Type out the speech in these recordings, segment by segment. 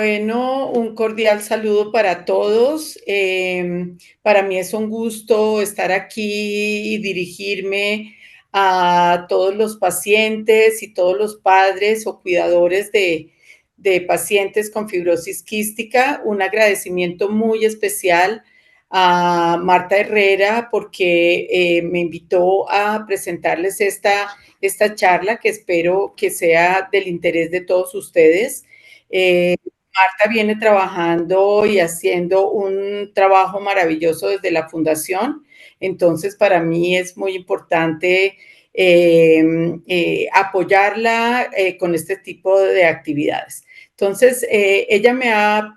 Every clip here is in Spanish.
Bueno, un cordial saludo para todos. Para mí es un gusto estar aquí y dirigirme a todos los pacientes y todos los padres o cuidadores de pacientes con fibrosis quística. Un agradecimiento muy especial a Marta Herrera porque me invitó a presentarles esta charla que espero que sea del interés de todos ustedes. Marta viene trabajando y haciendo un trabajo maravilloso desde la fundación, entonces para mí es muy importante apoyarla con este tipo de actividades. Entonces, ella me ha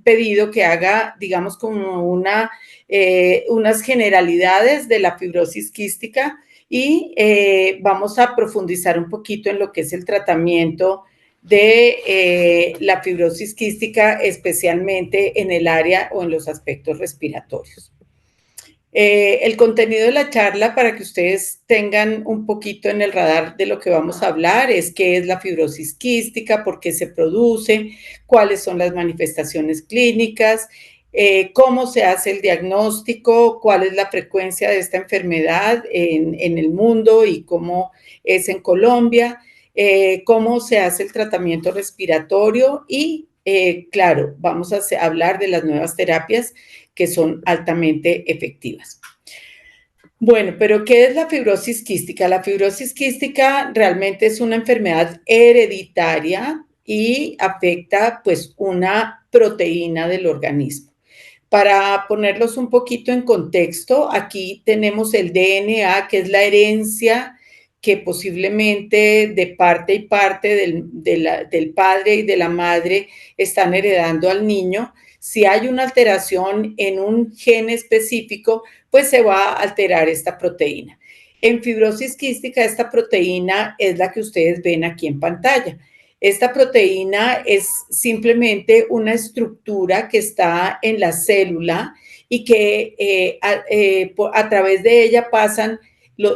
pedido que haga, digamos, como unas generalidades de la fibrosis quística y vamos a profundizar un poquito en lo que es el tratamiento de la fibrosis quística, especialmente en el área o en los aspectos respiratorios. El contenido de la charla, para que ustedes tengan un poquito en el radar de lo que vamos a hablar, es qué es la fibrosis quística, por qué se produce, cuáles son las manifestaciones clínicas, cómo se hace el diagnóstico, cuál es la frecuencia de esta enfermedad en el mundo y cómo es en Colombia, cómo se hace el tratamiento respiratorio y, claro, vamos a hablar de las nuevas terapias que son altamente efectivas. Bueno, pero ¿qué es la fibrosis quística? La fibrosis quística realmente es una enfermedad hereditaria y afecta pues una proteína del organismo. Para ponerlos un poquito en contexto, aquí tenemos el DNA, que es la herencia que posiblemente de parte y parte del padre y de la madre están heredando al niño. Si hay una alteración en un gen específico, pues se va a alterar esta proteína. En fibrosis quística, esta proteína es la que ustedes ven aquí en pantalla. Esta proteína es simplemente una estructura que está en la célula y que a través de ella pasan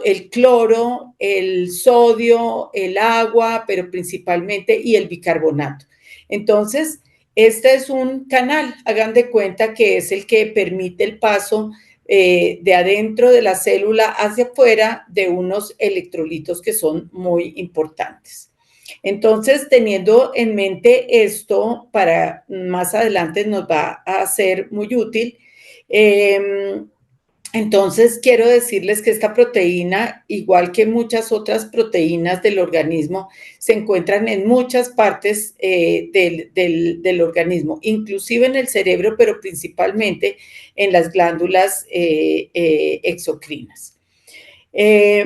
el cloro, el sodio, el agua, pero principalmente y el bicarbonato. Entonces, este es un canal, hagan de cuenta que es el que permite el paso de adentro de la célula hacia afuera de unos electrolitos que son muy importantes. Entonces, teniendo en mente esto, para más adelante nos va a ser muy útil. Entonces, quiero decirles que esta proteína, igual que muchas otras proteínas del organismo, se encuentran en muchas partes del organismo, inclusive en el cerebro, pero principalmente en las glándulas exocrinas.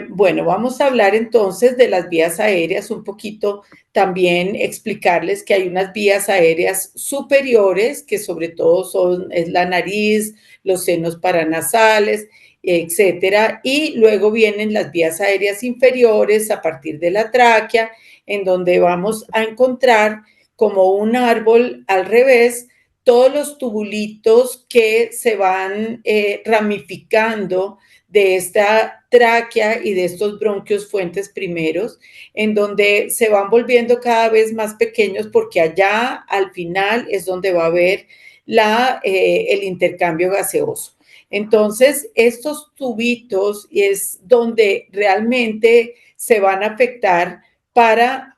Bueno, vamos a hablar entonces de las vías aéreas, un poquito también explicarles que hay unas vías aéreas superiores, que sobre todo es la nariz, los senos paranasales, etcétera, y luego vienen las vías aéreas inferiores a partir de la tráquea, en donde vamos a encontrar como un árbol al revés todos los tubulitos que se van ramificando de esta tráquea y de estos bronquios fuentes primeros, en donde se van volviendo cada vez más pequeños porque allá al final es donde va a haber el intercambio gaseoso. Entonces, estos tubitos es donde realmente se van a afectar para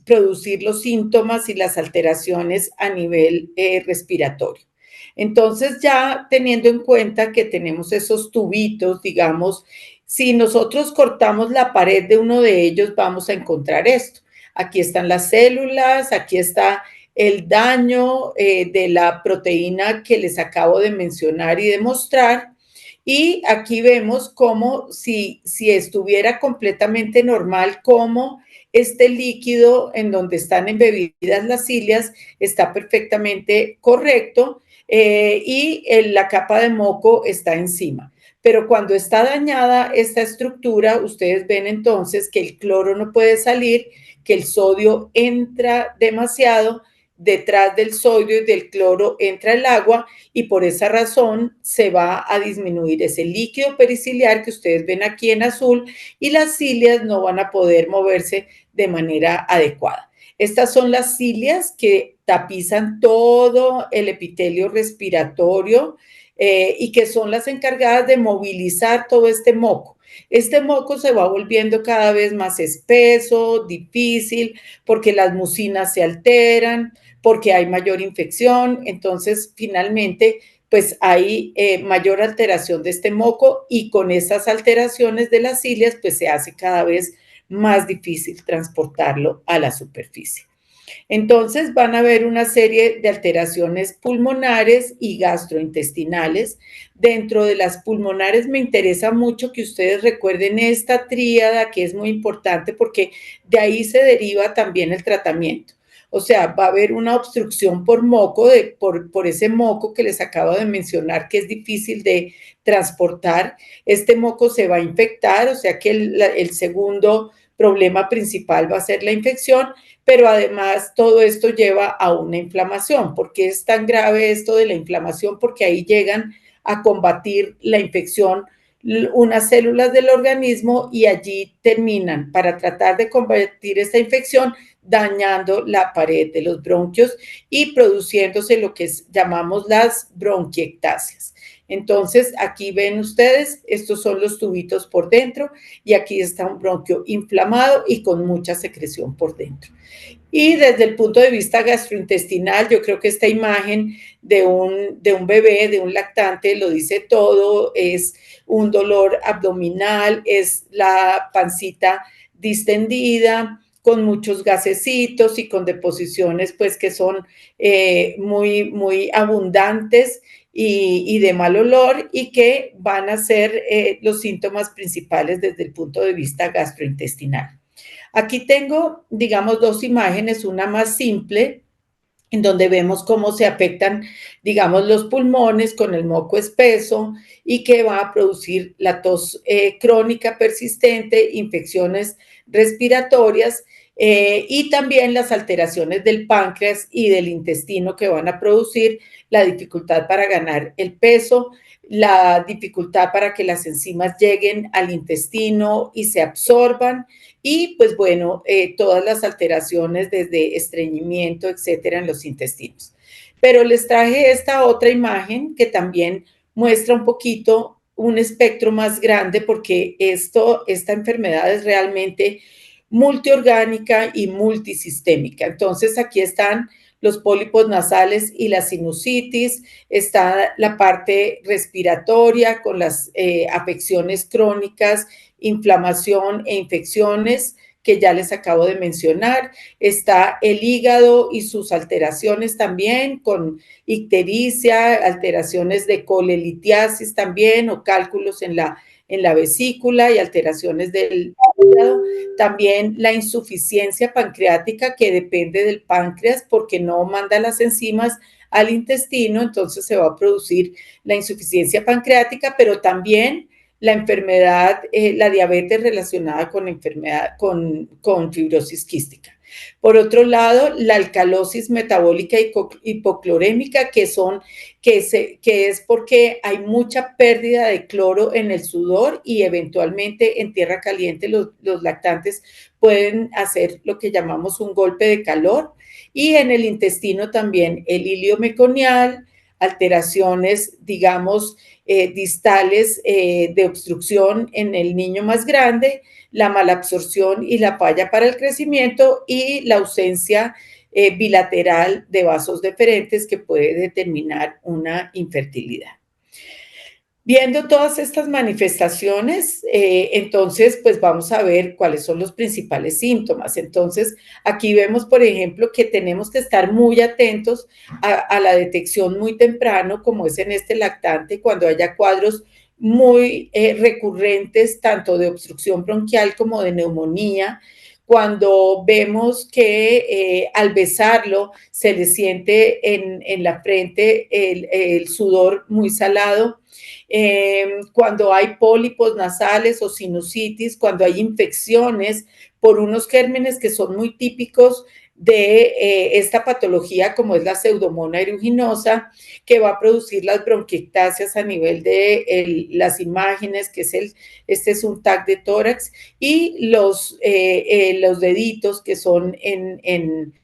producir los síntomas y las alteraciones a nivel respiratorio. Entonces, ya teniendo en cuenta que tenemos esos tubitos, digamos, si nosotros cortamos la pared de uno de ellos, vamos a encontrar esto. Aquí están las células, aquí está el daño de la proteína que les acabo de mencionar y de mostrar. Y aquí vemos como si estuviera completamente normal, como este líquido en donde están embebidas las cilias está perfectamente correcto y la capa de moco está encima. Pero cuando está dañada esta estructura, ustedes ven entonces que el cloro no puede salir, que el sodio entra demasiado, detrás del sodio y del cloro entra el agua y por esa razón se va a disminuir ese líquido periciliar que ustedes ven aquí en azul y las cilias no van a poder moverse de manera adecuada. Estas son las cilias que tapizan todo el epitelio respiratorio y que son las encargadas de movilizar todo este moco. Este moco se va volviendo cada vez más espeso, difícil, porque las mucinas se alteran, porque hay mayor infección, entonces finalmente pues hay mayor alteración de este moco y con estas alteraciones de las cilias pues se hace cada vez más difícil transportarlo a la superficie. Entonces van a haber una serie de alteraciones pulmonares y gastrointestinales. Dentro de las pulmonares me interesa mucho que ustedes recuerden esta tríada que es muy importante porque de ahí se deriva también el tratamiento. O sea, va a haber una obstrucción por moco, por ese moco que les acabo de mencionar, que es difícil de transportar. Este moco se va a infectar, o sea que el segundo problema principal va a ser la infección, pero además todo esto lleva a una inflamación. ¿Por qué es tan grave esto de la inflamación? Porque ahí llegan a combatir la infección unas células del organismo y allí terminan para tratar de combatir esta infección dañando la pared de los bronquios y produciéndose lo que llamamos las bronquiectasias. Entonces, aquí ven ustedes, estos son los tubitos por dentro y aquí está un bronquio inflamado y con mucha secreción por dentro. Y desde el punto de vista gastrointestinal, yo creo que esta imagen de un bebé, de un lactante, lo dice todo, es un dolor abdominal, es la pancita distendida, con muchos gasecitos y con deposiciones pues que son muy abundantes y de mal olor y que van a ser los síntomas principales desde el punto de vista gastrointestinal. Aquí tengo, digamos, dos imágenes, una más simple, en donde vemos cómo se afectan, digamos, los pulmones con el moco espeso y que va a producir la tos crónica persistente, infecciones respiratorias y también las alteraciones del páncreas y del intestino que van a producir la dificultad para ganar el peso, la dificultad para que las enzimas lleguen al intestino y se absorban y pues bueno, todas las alteraciones desde estreñimiento, etcétera, en los intestinos. Pero les traje esta otra imagen que también muestra un poquito un espectro más grande porque esta enfermedad es realmente multiorgánica y multisistémica. Entonces aquí están los pólipos nasales y la sinusitis, está la parte respiratoria con las afecciones crónicas, inflamación e infecciones que ya les acabo de mencionar. Está el hígado y sus alteraciones también, con ictericia, alteraciones de colelitiasis también, o cálculos en la vesícula y alteraciones del hígado. También la insuficiencia pancreática que depende del páncreas porque no manda las enzimas al intestino, entonces se va a producir la insuficiencia pancreática, pero también la enfermedad, la diabetes relacionada con fibrosis quística. Por otro lado, la alcalosis metabólica hipoclorémica, que es porque hay mucha pérdida de cloro en el sudor y eventualmente en tierra caliente los lactantes pueden hacer lo que llamamos un golpe de calor. Y en el intestino también el ilio meconial, alteraciones, digamos, distales de obstrucción en el niño más grande, la malabsorción y la falla para el crecimiento y la ausencia bilateral de vasos deferentes que puede determinar una infertilidad. Viendo todas estas manifestaciones, entonces, pues vamos a ver cuáles son los principales síntomas. Entonces, aquí vemos, por ejemplo, que tenemos que estar muy atentos a la detección muy temprano, como es en este lactante, cuando haya cuadros muy recurrentes, tanto de obstrucción bronquial como de neumonía, cuando vemos que al besarlo se le siente en la frente el sudor muy salado, cuando hay pólipos nasales o sinusitis, cuando hay infecciones por unos gérmenes que son muy típicos de esta patología, como es la Pseudomonas aeruginosa, que va a producir las bronquiectasias a nivel de las imágenes, que es este es un TAC de tórax, y los deditos que son en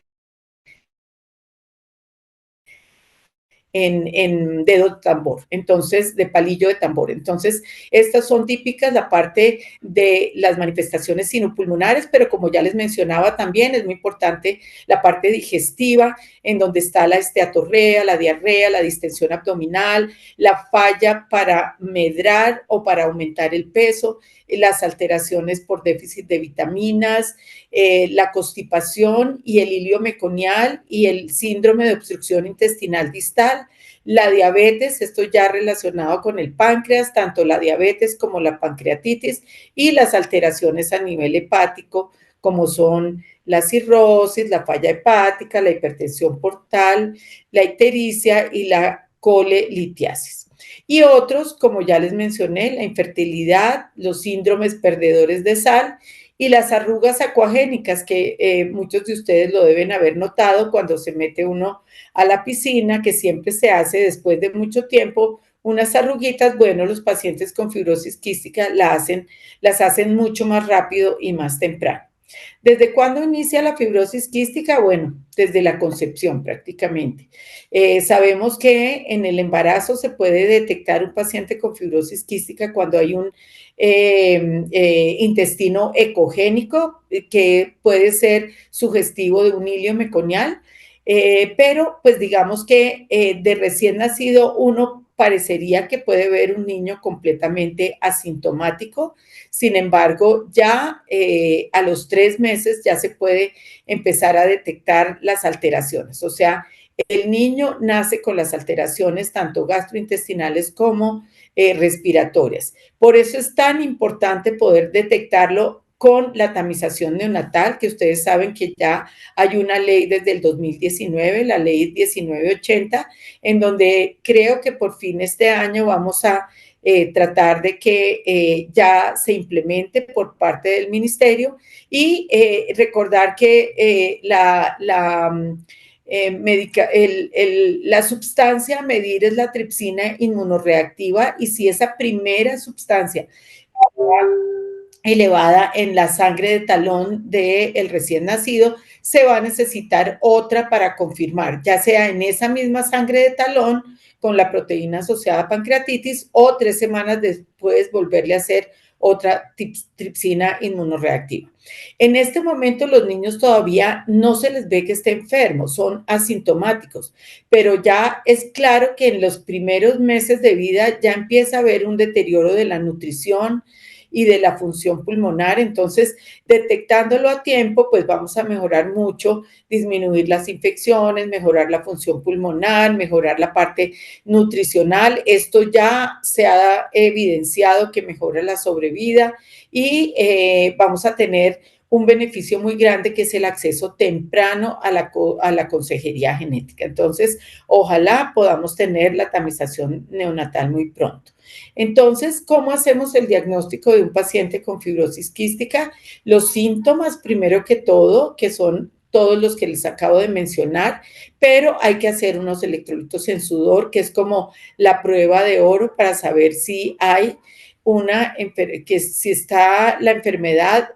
dedo de tambor, entonces, de palillo de tambor. Entonces, estas son típicas, la parte de las manifestaciones sinopulmonares, pero como ya les mencionaba también, es muy importante la parte digestiva, en donde está la esteatorrea, la diarrea, la distensión abdominal, la falla para medrar o para aumentar el peso, las alteraciones por déficit de vitaminas, la constipación y el hilio meconial y el síndrome de obstrucción intestinal distal, la diabetes, esto ya relacionado con el páncreas, tanto la diabetes como la pancreatitis y las alteraciones a nivel hepático, como son la cirrosis, la falla hepática, la hipertensión portal, la ictericia y la colelitiasis. Y otros, como ya les mencioné, la infertilidad, los síndromes perdedores de sal y las arrugas acuagénicas, que muchos de ustedes lo deben haber notado cuando se mete uno a la piscina, que siempre se hace después de mucho tiempo, unas arruguitas. Bueno, los pacientes con fibrosis quística las hacen mucho más rápido y más temprano. ¿Desde cuándo inicia la fibrosis quística? Bueno, desde la concepción prácticamente. Sabemos que en el embarazo se puede detectar un paciente con fibrosis quística cuando hay un intestino ecogénico que puede ser sugestivo de un hilio meconial, pero pues digamos que de recién nacido uno parecería que puede ver un niño completamente asintomático. Sin embargo, ya a los 3 meses ya se puede empezar a detectar las alteraciones. O sea, el niño nace con las alteraciones tanto gastrointestinales como respiratorias. Por eso es tan importante poder detectarlo con la tamización neonatal, que ustedes saben que ya hay una ley desde el 2019, la ley 1980, en donde creo que por fin este año vamos a tratar de que ya se implemente por parte del ministerio y recordar que la sustancia a medir es la tripsina inmunoreactiva, y si esa primera sustancia elevada en la sangre de talón del recién nacido, se va a necesitar otra para confirmar, ya sea en esa misma sangre de talón con la proteína asociada a pancreatitis, o 3 semanas después volverle a hacer otra tripsina inmunoreactiva. En este momento los niños todavía no se les ve que estén enfermos, son asintomáticos, pero ya es claro que en los primeros meses de vida ya empieza a haber un deterioro de la nutrición y de la función pulmonar. Entonces, detectándolo a tiempo, pues vamos a mejorar mucho, disminuir las infecciones, mejorar la función pulmonar, mejorar la parte nutricional. Esto ya se ha evidenciado que mejora la sobrevida y vamos a tener un beneficio muy grande, que es el acceso temprano a la consejería genética. Entonces, ojalá podamos tener la tamización neonatal muy pronto. Entonces, ¿cómo hacemos el diagnóstico de un paciente con fibrosis quística? Los síntomas, primero que todo, que son todos los que les acabo de mencionar, pero hay que hacer unos electrolitos en sudor, que es como la prueba de oro para saber si hay si está la enfermedad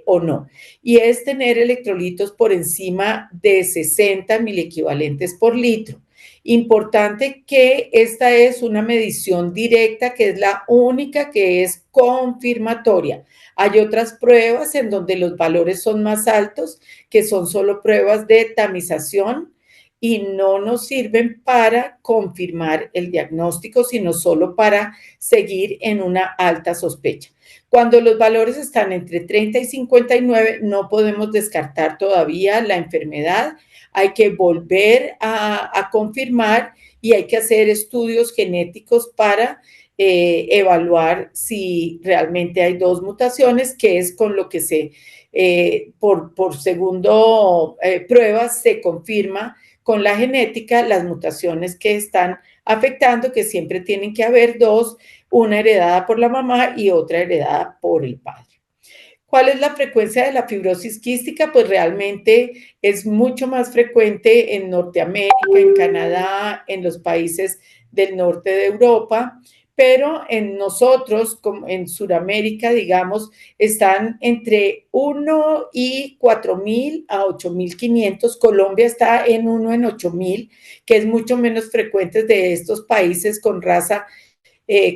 o no. Y es tener electrolitos por encima de 60 milequivalentes por litro. Importante que esta es una medición directa, que es la única que es confirmatoria. Hay otras pruebas en donde los valores son más altos, que son solo pruebas de tamización y no nos sirven para confirmar el diagnóstico, sino solo para seguir en una alta sospecha. Cuando los valores están entre 30 y 59, no podemos descartar todavía la enfermedad. Hay que volver a confirmar y hay que hacer estudios genéticos para evaluar si realmente hay dos mutaciones, que es con lo que por segundo pruebas se confirma con la genética las mutaciones que están afectando, que siempre tienen que haber dos, una heredada por la mamá y otra heredada por el padre. ¿Cuál es la frecuencia de la fibrosis quística? Pues realmente es mucho más frecuente en Norteamérica, en Canadá, en los países del norte de Europa, pero en nosotros, como en Sudamérica, digamos, están entre 1 y 4.000 a 8.500. Colombia está en 1 en 8.000, que es mucho menos frecuente de estos países con raza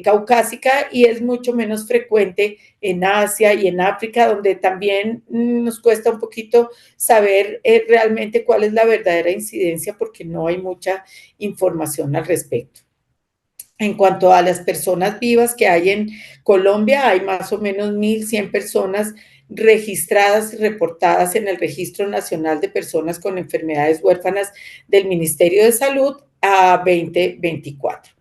caucásica, y es mucho menos frecuente en Asia y en África, donde también nos cuesta un poquito saber realmente cuál es la verdadera incidencia, porque no hay mucha información al respecto. En cuanto a las personas vivas que hay en Colombia, hay más o menos 1.100 personas registradas y reportadas en el Registro Nacional de Personas con Enfermedades Huérfanas del Ministerio de Salud a 2024.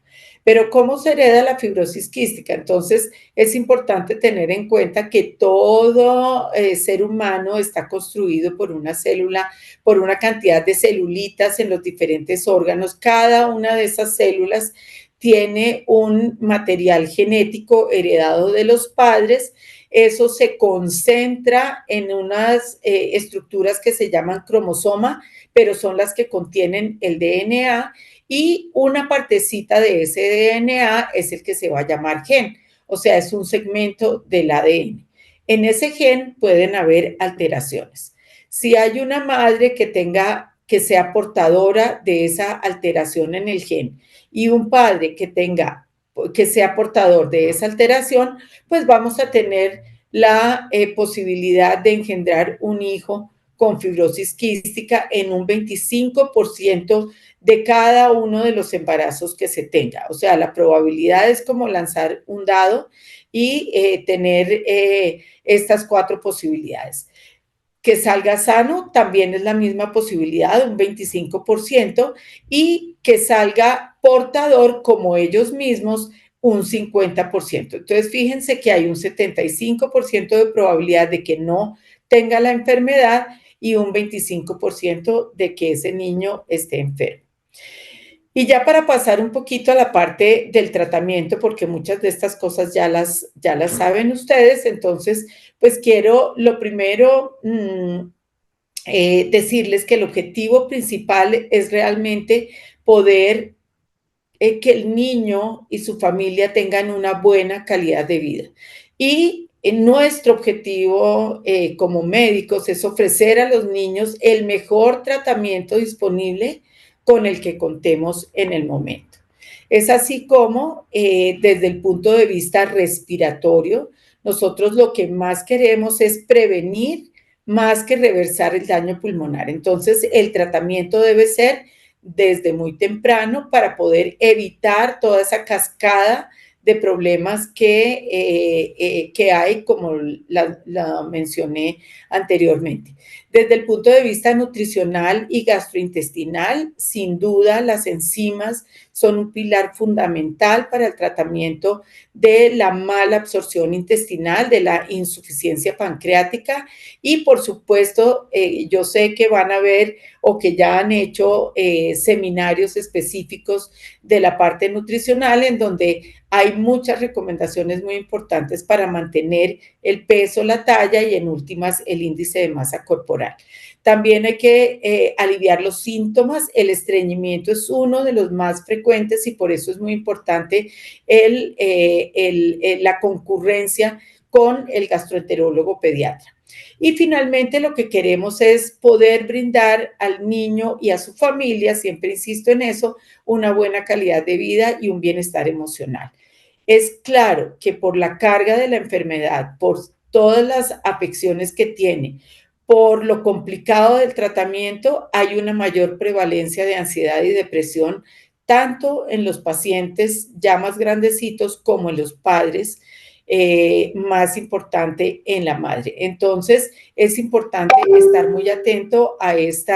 Pero ¿cómo se hereda la fibrosis quística? Entonces, es importante tener en cuenta que todo ser humano está construido por una célula, por una cantidad de celulitas en los diferentes órganos. Cada una de esas células tiene un material genético heredado de los padres. Eso se concentra en unas estructuras que se llaman cromosoma, pero son las que contienen el DNA, y una partecita de ese DNA es el que se va a llamar gen, o sea, es un segmento del ADN. En ese gen pueden haber alteraciones. Si hay una madre que sea portadora de esa alteración en el gen y un padre que sea portador de esa alteración, pues vamos a tener la posibilidad de engendrar un hijo con fibrosis quística en un 25% de cada uno de los embarazos que se tenga. O sea, la probabilidad es como lanzar un dado y tener estas 4 posibilidades. Que salga sano también es la misma posibilidad, un 25%, y que salga portador como ellos mismos, un 50%. Entonces, fíjense que hay un 75% de probabilidad de que no tenga la enfermedad y un 25% de que ese niño esté enfermo. Y ya para pasar un poquito a la parte del tratamiento, porque muchas de estas cosas ya las saben ustedes, entonces, pues quiero lo primero decirles que el objetivo principal es realmente poder que el niño y su familia tengan una buena calidad de vida. Y nuestro objetivo como médicos es ofrecer a los niños el mejor tratamiento disponible con el que contemos en el momento. Es así como desde el punto de vista respiratorio, nosotros lo que más queremos es prevenir más que reversar el daño pulmonar. Entonces, el tratamiento debe ser desde muy temprano para poder evitar toda esa cascada de problemas que hay, como la mencioné anteriormente. Desde el punto de vista nutricional y gastrointestinal, sin duda las enzimas son un pilar fundamental para el tratamiento de la mala absorción intestinal, de la insuficiencia pancreática, y por supuesto, yo sé que van a ver o que ya han hecho seminarios específicos de la parte nutricional, en donde hay muchas recomendaciones muy importantes para mantener el peso, la talla y en últimas el índice de masa corporal. También hay que aliviar los síntomas. El estreñimiento es uno de los más frecuentes y por eso es muy importante la concurrencia con el gastroenterólogo pediatra. Y finalmente lo que queremos es poder brindar al niño y a su familia, siempre insisto en eso, una buena calidad de vida y un bienestar emocional. Es claro que por la carga de la enfermedad, por todas las afecciones que tiene, por lo complicado del tratamiento, hay una mayor prevalencia de ansiedad y depresión, tanto en los pacientes ya más grandecitos como en los padres, más importante en la madre. Entonces, es importante estar muy atento a este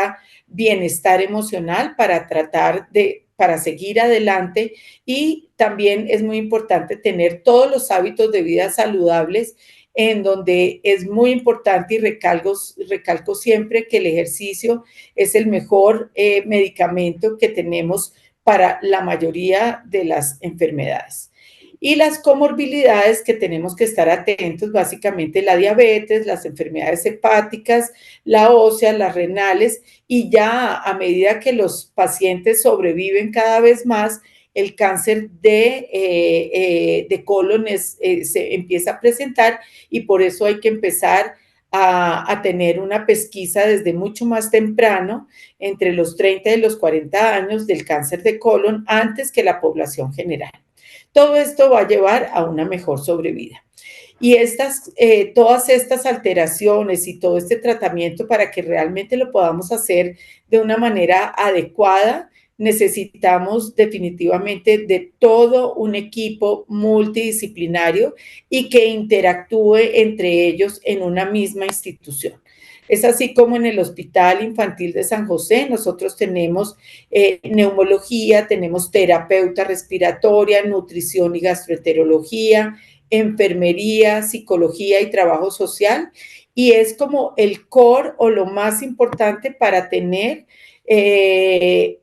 bienestar emocional para seguir adelante, y también es muy importante tener todos los hábitos de vida saludables, en donde es muy importante, y recalco siempre que el ejercicio es el mejor medicamento que tenemos para la mayoría de las enfermedades. Y las comorbilidades que tenemos que estar atentos, básicamente la diabetes, las enfermedades hepáticas, la ósea, las renales, y ya a medida que los pacientes sobreviven cada vez más, el cáncer de colon se empieza a presentar y por eso hay que empezar a tener una pesquisa desde mucho más temprano, entre los 30 y los 40 años, del cáncer de colon antes que la población general. Todo esto va a llevar a una mejor sobrevida. Y todas estas alteraciones y todo este tratamiento para que realmente lo podamos hacer de una manera adecuada, necesitamos definitivamente de todo un equipo multidisciplinario y que interactúe entre ellos en una misma institución. Es así como en el Hospital Infantil de San José nosotros tenemos neumología, tenemos terapeuta respiratoria, nutrición y gastroenterología, enfermería, psicología y trabajo social, y es como el core o lo más importante para tener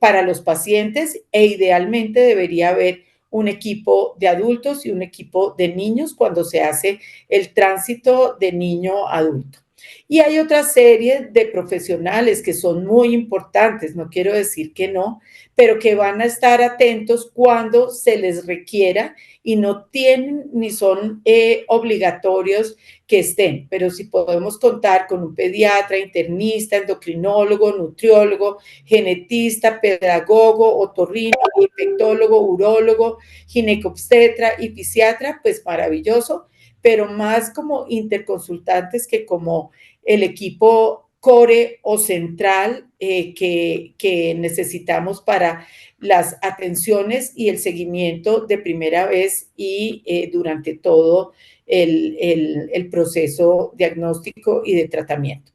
para los pacientes, e idealmente debería haber un equipo de adultos y un equipo de niños cuando se hace el tránsito de niño a adulto. Y hay otra serie de profesionales que son muy importantes, no quiero decir que no, pero que van a estar atentos cuando se les requiera y no tienen ni son obligatorios que estén, pero si podemos contar con un pediatra, internista, endocrinólogo, nutriólogo, genetista, pedagogo, otorrino, infectólogo, urólogo, ginecobstetra y fisiatra, pues maravilloso, pero más como interconsultantes que como el equipo core o central que necesitamos para las atenciones y el seguimiento de primera vez y durante todo el proceso diagnóstico y de tratamiento.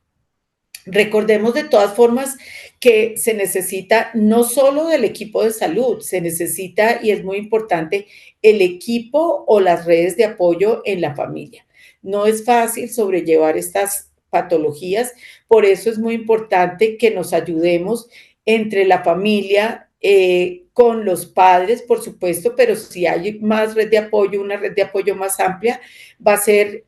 Recordemos de todas formas que se necesita no solo del equipo de salud, se necesita, y es muy importante, el equipo o las redes de apoyo en la familia. No es fácil sobrellevar estas patologías, por eso es muy importante que nos ayudemos entre la familia, con los padres, por supuesto, pero si hay más red de apoyo, una red de apoyo más amplia, va a ser,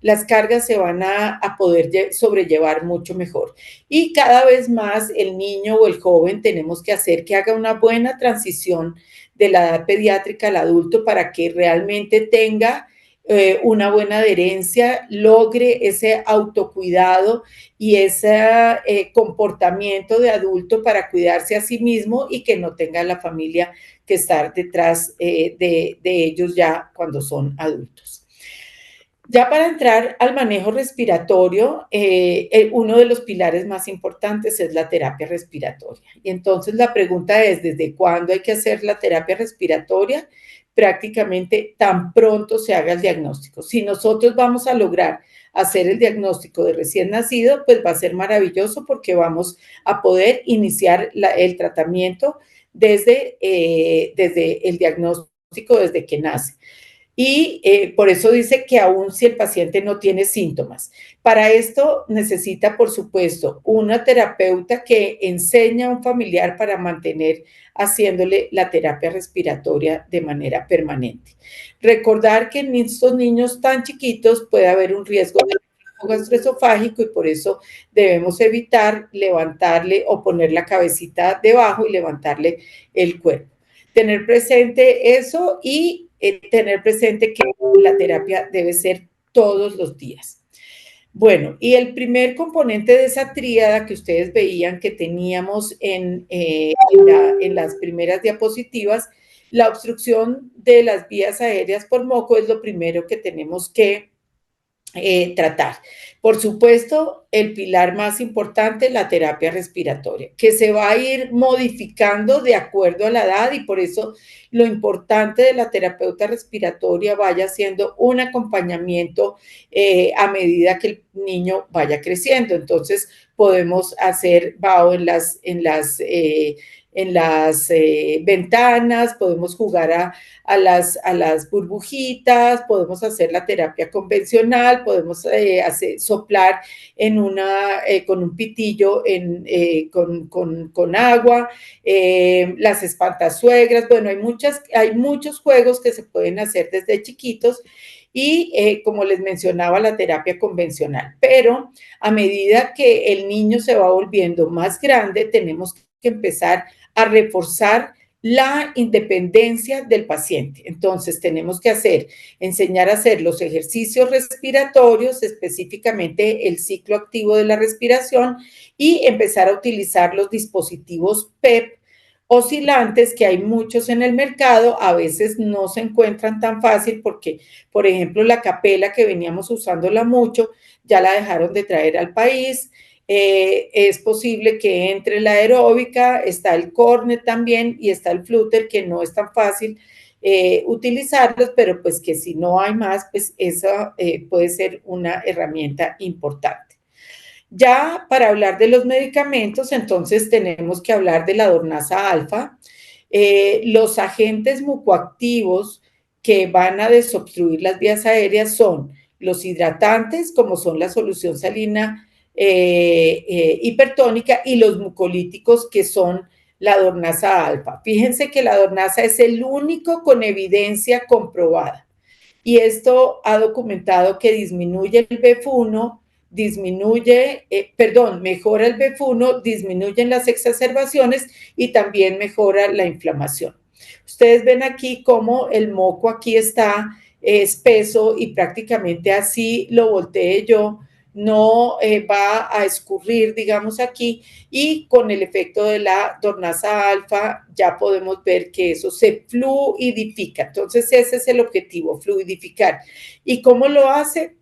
las cargas se van a poder sobrellevar mucho mejor. Y cada vez más el niño o el joven tenemos que hacer que haga una buena transición de la edad pediátrica al adulto para que realmente tenga una buena adherencia, logre ese autocuidado y ese comportamiento de adulto para cuidarse a sí mismo y que no tenga la familia que estar detrás de ellos ya cuando son adultos. Ya para entrar al manejo respiratorio, uno de los pilares más importantes es la terapia respiratoria. Y entonces la pregunta es, ¿desde cuándo hay que hacer la terapia respiratoria? Prácticamente tan pronto se haga el diagnóstico. Si nosotros vamos a lograr hacer el diagnóstico de recién nacido, pues va a ser maravilloso porque vamos a poder iniciar el tratamiento desde el diagnóstico, desde que nace. Y por eso dice que aún si el paciente no tiene síntomas. Para esto necesita, por supuesto, una terapeuta que enseña a un familiar para mantener haciéndole la terapia respiratoria de manera permanente. Recordar que en estos niños tan chiquitos puede haber un riesgo de gastroesofágico y por eso debemos evitar levantarle o poner la cabecita debajo y levantarle el cuerpo. Tener presente eso y tener presente que la terapia debe ser todos los días. Bueno, y el primer componente de esa tríada que ustedes veían que teníamos en las primeras diapositivas, la obstrucción de las vías aéreas por moco es lo primero que tenemos que tratar. Por supuesto, el pilar más importante, la terapia respiratoria, que se va a ir modificando de acuerdo a la edad y por eso lo importante de la terapeuta respiratoria vaya siendo un acompañamiento a medida que el niño vaya creciendo. Entonces, podemos hacer BAO ventanas, podemos jugar a las burbujitas, podemos hacer la terapia convencional, podemos soplar con un pitillo con agua, las espantasuegras, bueno, hay muchos juegos que se pueden hacer desde chiquitos y como les mencionaba, la terapia convencional. Pero a medida que el niño se va volviendo más grande, tenemos que empezar a reforzar la independencia del paciente. Entonces, tenemos que enseñar a hacer los ejercicios respiratorios, específicamente el ciclo activo de la respiración, y empezar a utilizar los dispositivos PEP oscilantes, que hay muchos en el mercado. A veces no se encuentran tan fácil porque, por ejemplo, la Capella, que veníamos usándola mucho, ya la dejaron de traer al país. Es posible que entre la aeróbica, está el Cornet también y está el Flutter, que no es tan fácil utilizarlos, pero pues que si no hay más, pues esa puede ser una herramienta importante. Ya para hablar de los medicamentos, entonces tenemos que hablar de la Dornasa alfa. Los agentes mucoactivos que van a desobstruir las vías aéreas son los hidratantes, como son la solución salina hipertónica, y los mucolíticos, que son la Dornasa alfa. Fíjense que la Dornasa es el único con evidencia comprobada. Y esto ha documentado que disminuye el BEF1, mejora el BEF1, disminuyen las exacerbaciones y también mejora la inflamación. Ustedes ven aquí cómo el moco aquí está espeso y prácticamente así lo volteé yo, no va a escurrir, digamos aquí, y con el efecto de la Dornasa alfa ya podemos ver que eso se fluidifica. Entonces ese es el objetivo, fluidificar. ¿Y cómo lo hace?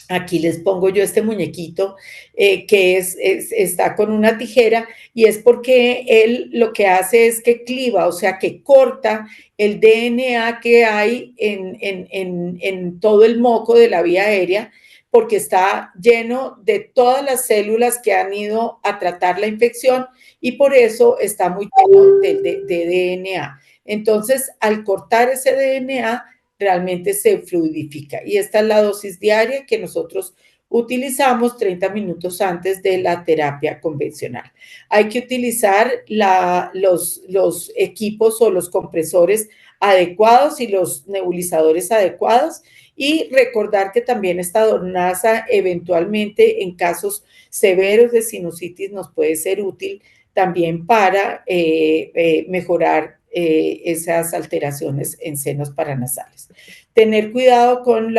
Aquí les pongo yo este muñequito que está con una tijera, y es porque él lo que hace es que cliva, o sea, que corta el DNA que hay en todo el moco de la vía aérea, porque está lleno de todas las células que han ido a tratar la infección, y por eso está muy lleno de DNA. Entonces, al cortar ese DNA, realmente se fluidifica. Y esta es la dosis diaria que nosotros utilizamos 30 minutos antes de la terapia convencional. Hay que utilizar los equipos o los compresores adecuados y los nebulizadores adecuados, y recordar que también esta Dornasa eventualmente en casos severos de sinusitis nos puede ser útil también para mejorar esas alteraciones en senos paranasales. Tener cuidado con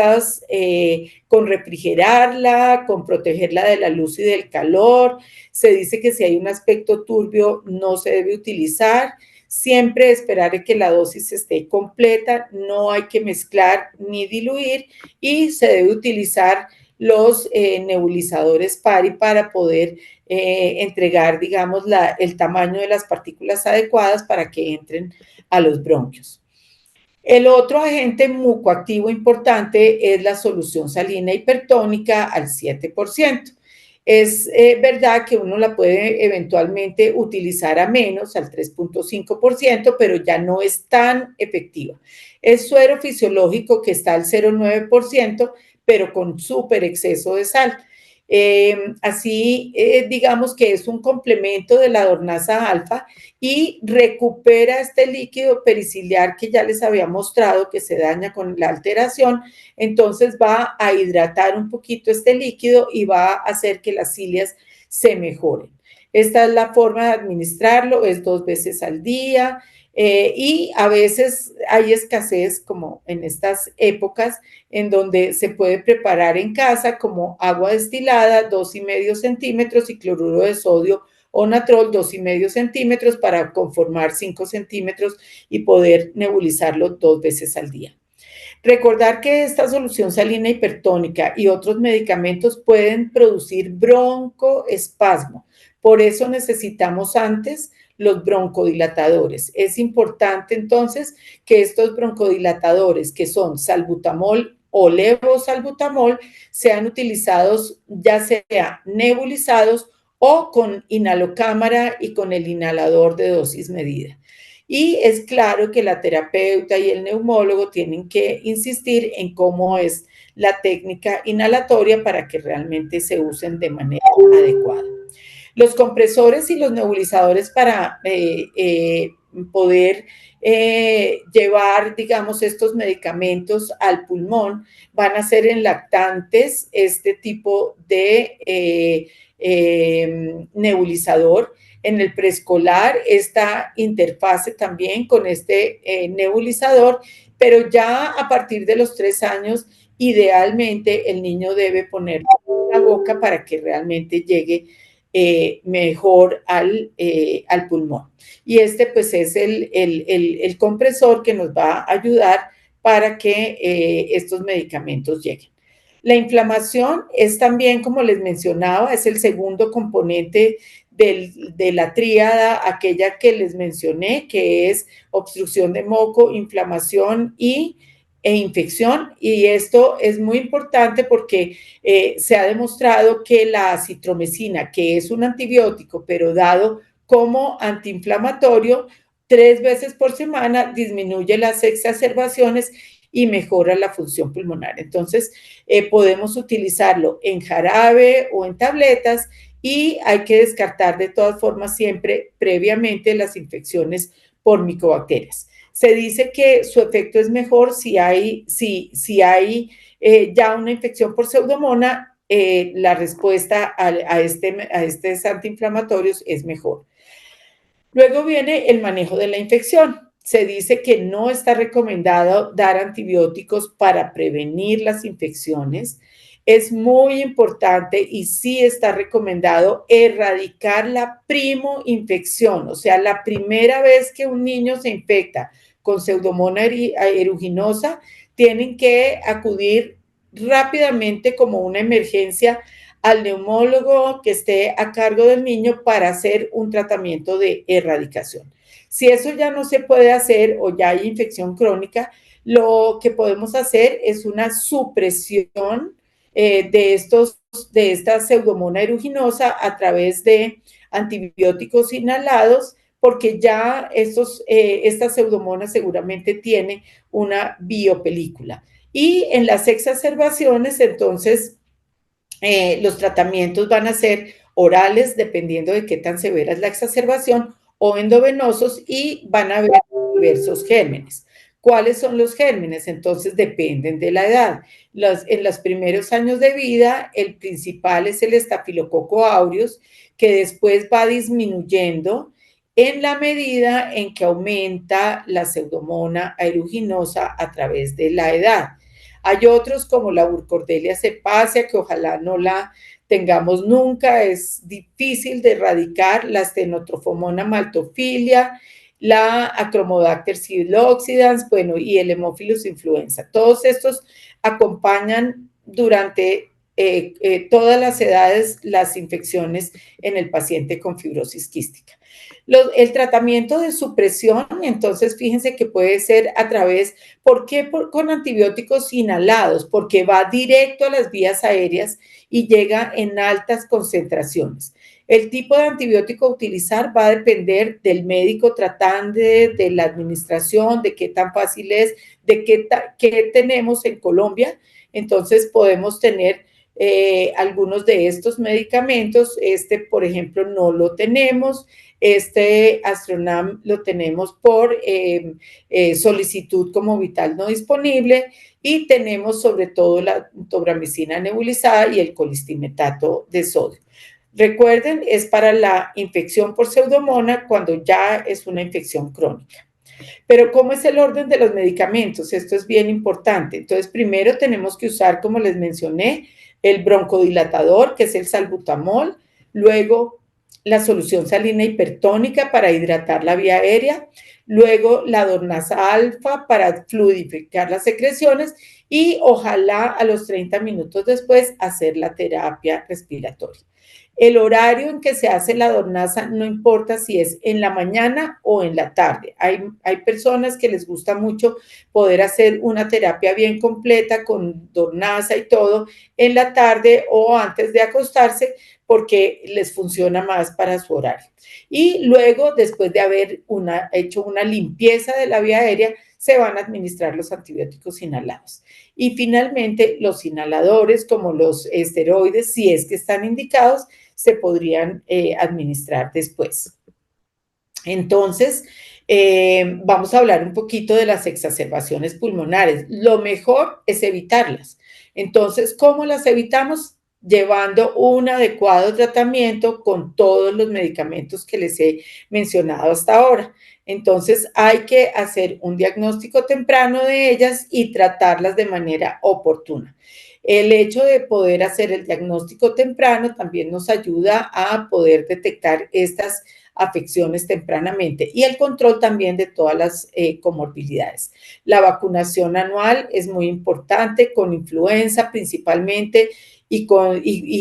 refrigerarla, con protegerla de la luz y del calor. Se dice que si hay un aspecto turbio no se debe utilizar. Siempre esperar a que la dosis esté completa, no hay que mezclar ni diluir, y se debe utilizar los nebulizadores PARI para poder entregar, digamos, el tamaño de las partículas adecuadas para que entren a los bronquios. El otro agente mucoactivo importante es la solución salina hipertónica al 7%. Es verdad que uno la puede eventualmente utilizar a menos, al 3.5%, pero ya no es tan efectiva. Es suero fisiológico, que está al 0.9%, pero con súper exceso de sal. Digamos que es un complemento de la Dornasa alfa y recupera este líquido periciliar que ya les había mostrado que se daña con la alteración. Entonces va a hidratar un poquito este líquido y va a hacer que las cilias se mejoren. Esta es la forma de administrarlo, es 2 veces al día. Y a veces hay escasez, como en estas épocas, en donde se puede preparar en casa como agua destilada, 2,5 centímetros, y cloruro de sodio o natrol, 2,5 centímetros, para conformar 5 centímetros y poder nebulizarlo 2 veces al día. Recordar que esta solución salina hipertónica y otros medicamentos pueden producir broncoespasmo. Por eso necesitamos antes los broncodilatadores. Es importante entonces que estos broncodilatadores, que son salbutamol o levosalbutamol, sean utilizados ya sea nebulizados o con inhalocámara y con el inhalador de dosis medida. Y es claro que la terapeuta y el neumólogo tienen que insistir en cómo es la técnica inhalatoria para que realmente se usen de manera adecuada. Los compresores y los nebulizadores para poder llevar, digamos, estos medicamentos al pulmón van a ser en lactantes este tipo de nebulizador. En el preescolar esta interfase también con este nebulizador, pero ya a partir de los 3 años, idealmente el niño debe ponerlo en la boca para que realmente llegue mejor al pulmón. Y este pues es el compresor que nos va a ayudar para que estos medicamentos lleguen. La inflamación es también, como les mencionaba, es el segundo componente de la tríada, aquella que les mencioné, que es obstrucción de moco, inflamación e infección. Y esto es muy importante porque se ha demostrado que la acitromicina, que es un antibiótico, pero dado como antiinflamatorio, 3 veces por semana disminuye las exacerbaciones y mejora la función pulmonar. Entonces, podemos utilizarlo en jarabe o en tabletas y hay que descartar de todas formas siempre previamente las infecciones por micobacterias. Se dice que su efecto es mejor si hay ya una infección por pseudomonas, la respuesta a estos antiinflamatorios es mejor. Luego viene el manejo de la infección. Se dice que no está recomendado dar antibióticos para prevenir las infecciones. Es muy importante y sí está recomendado erradicar la primoinfección, o sea, la primera vez que un niño se infecta con Pseudomonas aeruginosa, tienen que acudir rápidamente como una emergencia al neumólogo que esté a cargo del niño para hacer un tratamiento de erradicación. Si eso ya no se puede hacer o ya hay infección crónica, lo que podemos hacer es una supresión de esta Pseudomonas aeruginosa a través de antibióticos inhalados, porque ya esta Pseudomonas seguramente tiene una biopelícula. Y en las exacerbaciones, entonces, los tratamientos van a ser orales, dependiendo de qué tan severa es la exacerbación, o endovenosos, y van a haber diversos gérmenes. ¿Cuáles son los gérmenes? Entonces dependen de la edad. En los primeros años de vida, el principal es el estafilococo aureus, que después va disminuyendo en la medida en que aumenta la Pseudomonas aeruginosa a través de la edad. Hay otros como la Burkholderia cepacia, que ojalá no la tengamos nunca, es difícil de erradicar, la Stenotrophomonas maltophilia, la Achromodacter psiloxidans, bueno, y el Haemophilus influenza. Todos estos acompañan durante todas las edades las infecciones en el paciente con fibrosis quística. El tratamiento de supresión, entonces fíjense que puede ser a través, ¿por qué con antibióticos inhalados? Porque va directo a las vías aéreas y llega en altas concentraciones. El tipo de antibiótico a utilizar va a depender del médico tratante, de la administración, de qué tan fácil es, de qué tenemos en Colombia. Entonces podemos tener algunos de estos medicamentos. Por ejemplo, no lo tenemos. Astronam lo tenemos por solicitud como vital no disponible, y tenemos sobre todo la tobramicina nebulizada y el colistimetato de sodio. Recuerden, es para la infección por pseudomonas cuando ya es una infección crónica. Pero ¿cómo es el orden de los medicamentos? Esto es bien importante. Entonces, primero tenemos que usar, como les mencioné, el broncodilatador, que es el salbutamol, luego la solución salina hipertónica para hidratar la vía aérea, luego la dornasa alfa para fluidificar las secreciones y ojalá a los 30 minutos después hacer la terapia respiratoria. El horario en que se hace la dornaza no importa si es en la mañana o en la tarde. Hay personas que les gusta mucho poder hacer una terapia bien completa con dornaza y todo en la tarde o antes de acostarse porque les funciona más para su horario. Y luego, después de haber hecho una limpieza de la vía aérea, se van a administrar los antibióticos inhalados. Y finalmente, los inhaladores, como los esteroides, si es que están indicados, se podrían administrar después. Entonces, vamos a hablar un poquito de las exacerbaciones pulmonares. Lo mejor es evitarlas. Entonces, ¿cómo las evitamos? Llevando un adecuado tratamiento con todos los medicamentos que les he mencionado hasta ahora. Entonces, hay que hacer un diagnóstico temprano de ellas y tratarlas de manera oportuna. El hecho de poder hacer el diagnóstico temprano también nos ayuda a poder detectar estas afecciones tempranamente y el control también de todas las comorbilidades. La vacunación anual es muy importante con influenza principalmente y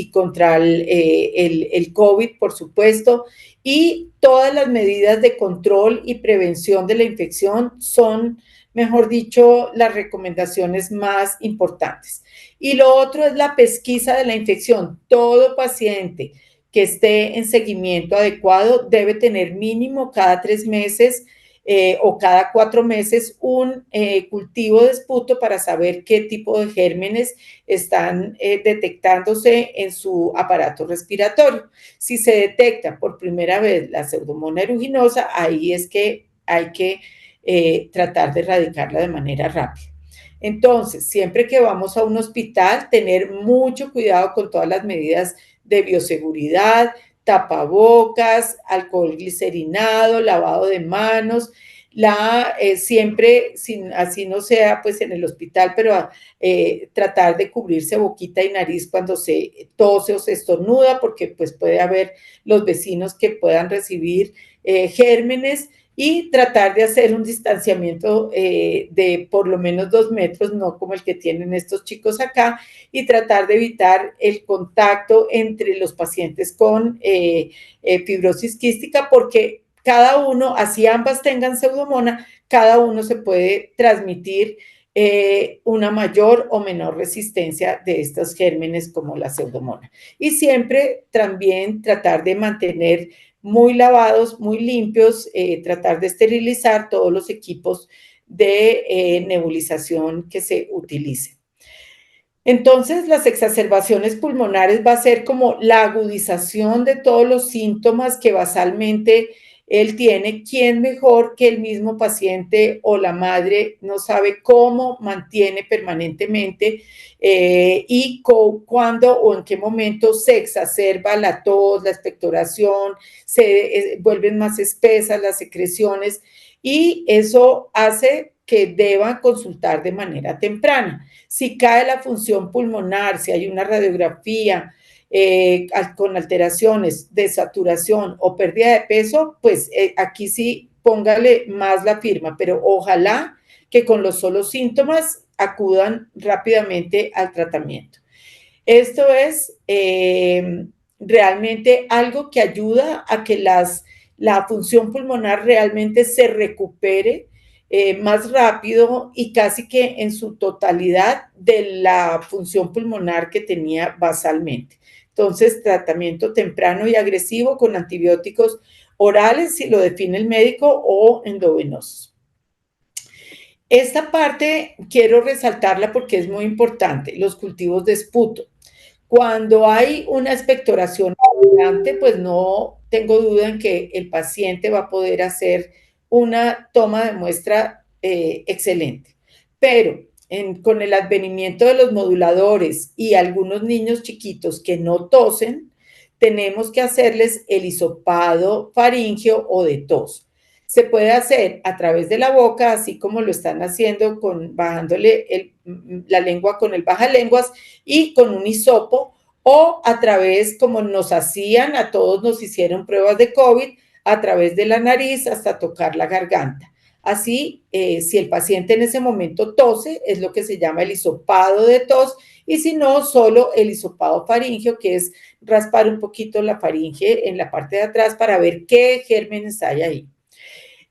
contra el COVID, por supuesto, y todas las medidas de control y prevención de la infección son, mejor dicho, las recomendaciones más importantes. Y lo otro es la pesquisa de la infección. Todo paciente que esté en seguimiento adecuado debe tener mínimo cada 3 meses o cada 4 meses un cultivo de esputo para saber qué tipo de gérmenes están detectándose en su aparato respiratorio. Si se detecta por primera vez la Pseudomonas aeruginosa, ahí es que hay que tratar de erradicarla de manera rápida. Entonces, siempre que vamos a un hospital, tener mucho cuidado con todas las medidas de bioseguridad, tapabocas, alcohol glicerinado, lavado de manos, siempre, así no sea pues en el hospital, pero tratar de cubrirse boquita y nariz cuando se tose o se estornuda, porque pues puede haber los vecinos que puedan recibir gérmenes y tratar de hacer un distanciamiento de por lo menos 2 metros, no como el que tienen estos chicos acá, y tratar de evitar el contacto entre los pacientes con fibrosis quística, porque cada uno, así ambas tengan pseudomonas, cada uno se puede transmitir una mayor o menor resistencia de estos gérmenes como la pseudomonas. Y siempre también tratar de mantener muy lavados, muy limpios, tratar de esterilizar todos los equipos de nebulización que se utilicen. Entonces, las exacerbaciones pulmonares va a ser como la agudización de todos los síntomas que basalmente él tiene. ¿Quién mejor que el mismo paciente o la madre no sabe cómo mantiene permanentemente y cuándo o en qué momento se exacerba la tos, la expectoración, se vuelven más espesas las secreciones y eso hace que deban consultar de manera temprana? Si cae la función pulmonar, si hay una radiografía con alteraciones de saturación o pérdida de peso, pues aquí sí póngale más la firma, pero ojalá que con los solos síntomas acudan rápidamente al tratamiento. Esto es realmente algo que ayuda a que la función pulmonar realmente se recupere más rápido y casi que en su totalidad de la función pulmonar que tenía basalmente. Entonces, tratamiento temprano y agresivo con antibióticos orales, si lo define el médico, o endovenosos. Esta parte quiero resaltarla porque es muy importante, los cultivos de esputo. Cuando hay una expectoración abundante, pues no tengo duda en que el paciente va a poder hacer una toma de muestra excelente. Pero con el advenimiento de los moduladores y algunos niños chiquitos que no tosen, tenemos que hacerles el hisopado faríngeo o de tos. Se puede hacer a través de la boca, así como lo están haciendo bajándole la lengua con el bajalenguas y con un hisopo, o a través, como nos hacían, a todos nos hicieron pruebas de COVID, a través de la nariz hasta tocar la garganta. Así, si el paciente en ese momento tose, es lo que se llama el hisopado de tos, y si no, solo el hisopado faríngeo, que es raspar un poquito la faringe en la parte de atrás para ver qué gérmenes hay ahí.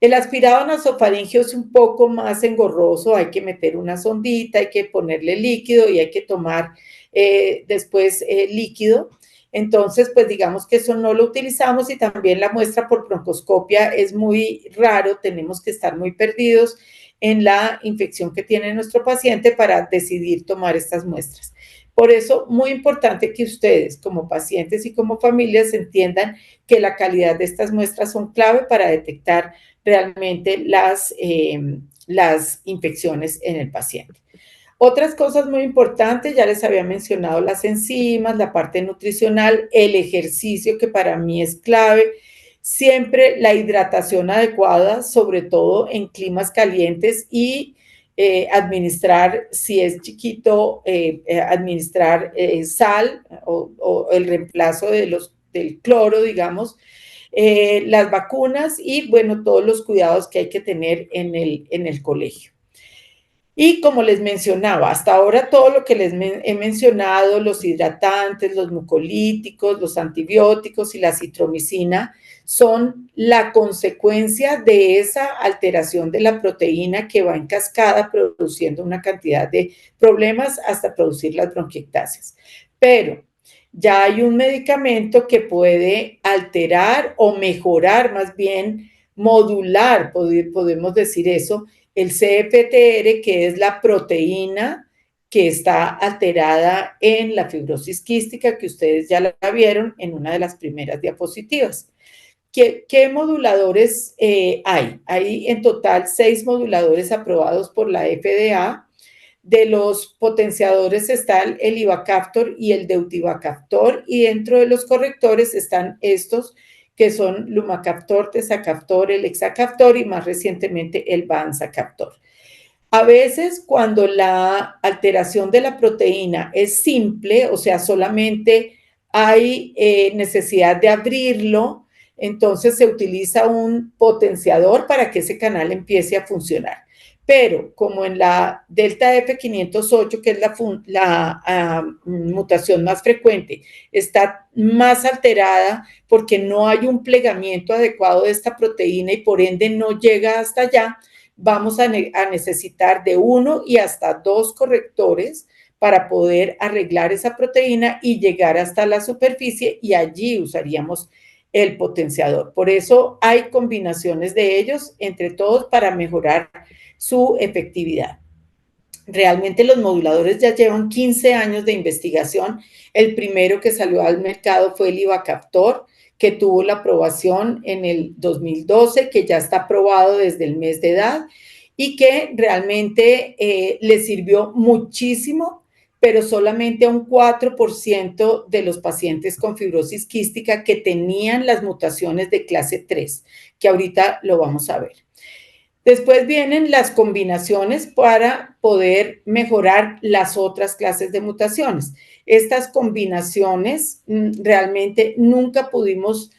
El aspirado nasofaríngeo es un poco más engorroso, hay que meter una sondita, hay que ponerle líquido y hay que tomar después líquido. Entonces, pues digamos que eso no lo utilizamos y también la muestra por broncoscopia es muy raro, tenemos que estar muy perdidos en la infección que tiene nuestro paciente para decidir tomar estas muestras. Por eso, muy importante que ustedes como pacientes y como familias entiendan que la calidad de estas muestras son clave para detectar realmente las infecciones en el paciente. Otras cosas muy importantes, ya les había mencionado las enzimas, la parte nutricional, el ejercicio que para mí es clave, siempre la hidratación adecuada, sobre todo en climas calientes y administrar, si es chiquito, administrar sal o el reemplazo del cloro, digamos, las vacunas y, bueno, todos los cuidados que hay que tener en el colegio. Y como les mencionaba, hasta ahora todo lo que les he mencionado, los hidratantes, los mucolíticos, los antibióticos y la citromicina, son la consecuencia de esa alteración de la proteína que va en cascada produciendo una cantidad de problemas hasta producir las bronquiectasias. Pero ya hay un medicamento que puede alterar o mejorar, más bien modular, podemos decir eso, el CFTR, que es la proteína que está alterada en la fibrosis quística, que ustedes ya la vieron en una de las primeras diapositivas. ¿Qué moduladores hay? Hay en total 6 moduladores aprobados por la FDA. De los potenciadores están el ivacaftor y el deutivacaftor, y dentro de los correctores están estos que son lumacaftor, tezacaftor, el hexacaftor y más recientemente el vanzacaftor. A veces cuando la alteración de la proteína es simple, o sea, solamente hay necesidad de abrirlo, entonces se utiliza un potenciador para que ese canal empiece a funcionar. Pero como en la delta F508, que es la mutación más frecuente, está más alterada porque no hay un plegamiento adecuado de esta proteína y por ende no llega hasta allá, vamos a necesitar de 1 y hasta 2 correctores para poder arreglar esa proteína y llegar hasta la superficie, y allí usaríamos el potenciador. Por eso hay combinaciones de ellos entre todos para mejorar su efectividad. Realmente los moduladores ya llevan 15 años de investigación. El primero que salió al mercado fue el ivacaftor, que tuvo la aprobación en el 2012, que ya está aprobado desde el mes de edad y que realmente le sirvió muchísimo, pero solamente a un 4% de los pacientes con fibrosis quística que tenían las mutaciones de clase 3, que ahorita lo vamos a ver. Después vienen las combinaciones para poder mejorar las otras clases de mutaciones. Estas combinaciones realmente nunca pudimos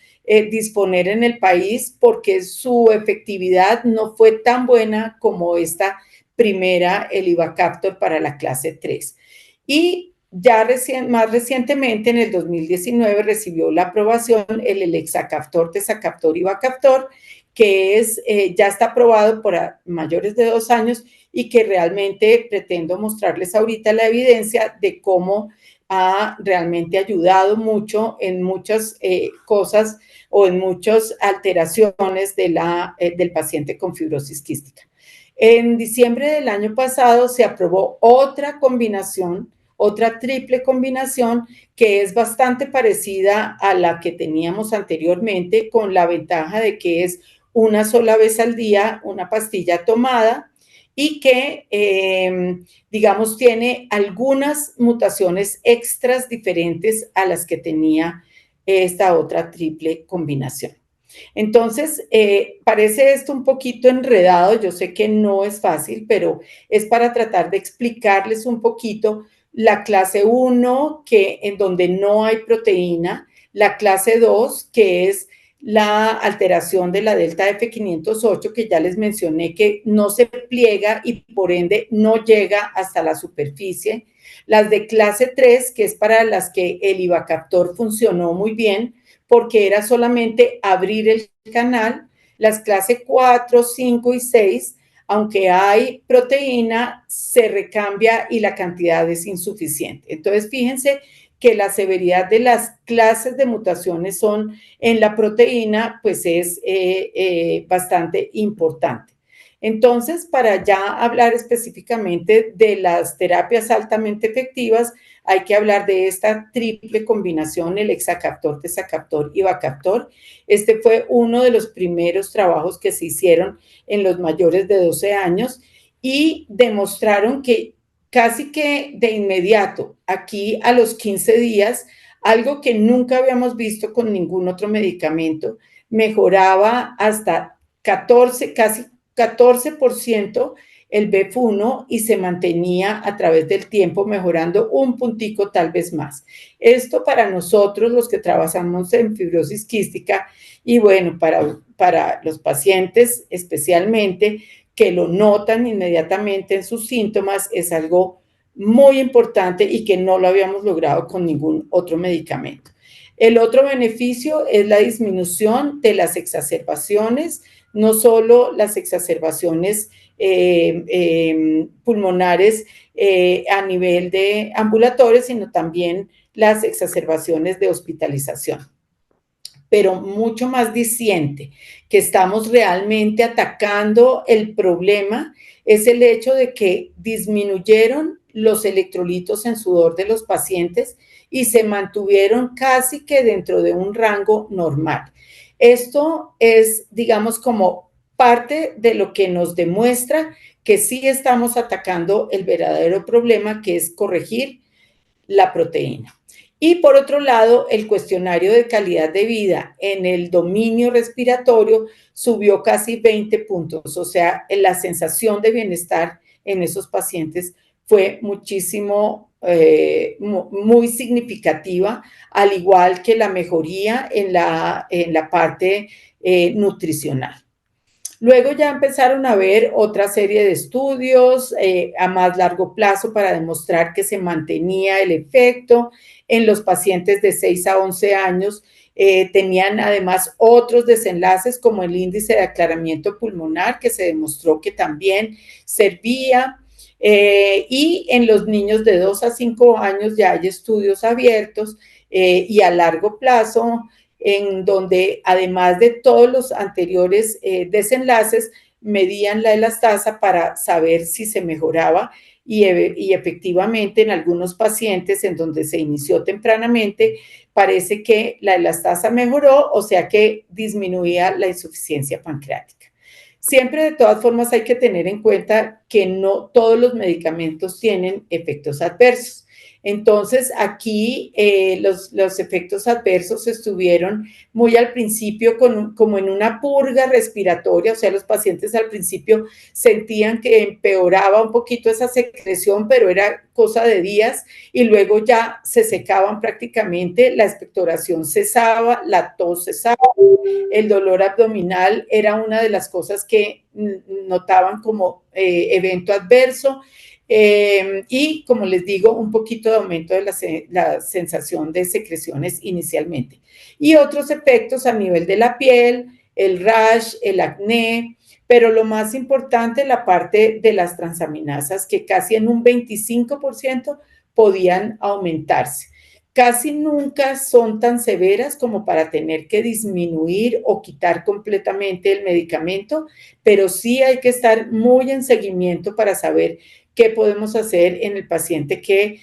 disponer en el país porque su efectividad no fue tan buena como esta primera, el ivacaftor para la clase 3. Y ya más recientemente, en el 2019, recibió la aprobación el elexacaftor, tezacaftor y ivacaftor, que ya está aprobado por mayores de 2 años y que realmente pretendo mostrarles ahorita la evidencia de cómo ha realmente ayudado mucho en muchas cosas o en muchas alteraciones del paciente con fibrosis quística. En diciembre del año pasado se aprobó otra combinación, otra triple combinación que es bastante parecida a la que teníamos anteriormente, con la ventaja de que es una sola vez al día, una pastilla tomada y que, digamos, tiene algunas mutaciones extras diferentes a las que tenía esta otra triple combinación. Entonces, parece esto un poquito enredado, yo sé que no es fácil, pero es para tratar de explicarles un poquito la clase 1, en donde no hay proteína, la clase 2, que es la alteración de la delta F508, que ya les mencioné que no se pliega y por ende no llega hasta la superficie. las de clase 3, que es para las que el Ivacaftor funcionó muy bien, porque era solamente abrir el canal. Las clase 4, 5 y 6, aunque hay proteína, se recambia y la cantidad es insuficiente. Entonces, fíjense que la severidad de las clases de mutaciones son en la proteína, pues es bastante importante. Entonces, para ya hablar específicamente de las terapias altamente efectivas, hay que hablar de esta triple combinación, el hexacaptor, tezacaptor y ivacaftor. Este fue uno de los primeros trabajos que se hicieron en los mayores de 12 años y demostraron que casi que de inmediato, aquí a los 15 días, algo que nunca habíamos visto con ningún otro medicamento, mejoraba hasta 14, casi 14% el BEF1 y se mantenía a través del tiempo mejorando un puntico tal vez más. Esto para nosotros, los que trabajamos en fibrosis quística, y bueno, para los pacientes especialmente, que lo notan inmediatamente en sus síntomas, es algo muy importante y que no lo habíamos logrado con ningún otro medicamento. El otro beneficio es la disminución de las exacerbaciones, no solo las exacerbaciones pulmonares a nivel de ambulatorio, sino también las exacerbaciones de hospitalización. Pero mucho más diciente, que estamos realmente atacando el problema, es el hecho de que disminuyeron los electrolitos en sudor de los pacientes y se mantuvieron casi que dentro de un rango normal. Esto es, digamos, como parte de lo que nos demuestra que sí estamos atacando el verdadero problema, que es corregir la proteína. Y por otro lado, el cuestionario de calidad de vida en el dominio respiratorio subió casi 20 puntos, o sea, la sensación de bienestar en esos pacientes fue muchísimo, muy significativa, al igual que la mejoría en la parte nutricional. Luego ya empezaron a ver otra serie de estudios a más largo plazo para demostrar que se mantenía el efecto en los pacientes de 6 a 11 años. Tenían además otros desenlaces como el índice de aclaramiento pulmonar, que se demostró que también servía. Y en los niños de 2 a 5 años ya hay estudios abiertos y a largo plazo en donde además de todos los anteriores desenlaces, medían la elastasa para saber si se mejoraba y efectivamente en algunos pacientes en donde se inició tempranamente, parece que la elastasa mejoró, o sea que disminuía la insuficiencia pancreática. Siempre de todas formas hay que tener en cuenta que no todos los medicamentos tienen efectos adversos. Entonces, aquí los efectos adversos estuvieron muy al principio como en una purga respiratoria, o sea, los pacientes al principio sentían que empeoraba un poquito esa secreción, pero era cosa de días y luego ya se secaban prácticamente, la expectoración cesaba, la tos cesaba, el dolor abdominal era una de las cosas que notaban como evento adverso. Y como les digo, un poquito de aumento de la sensación de secreciones inicialmente. Y otros efectos a nivel de la piel, el rash, el acné, pero lo más importante, la parte de las transaminasas, que casi en un 25% podían aumentarse. Casi nunca son tan severas como para tener que disminuir o quitar completamente el medicamento, pero sí hay que estar muy en seguimiento para saber qué podemos hacer en el paciente que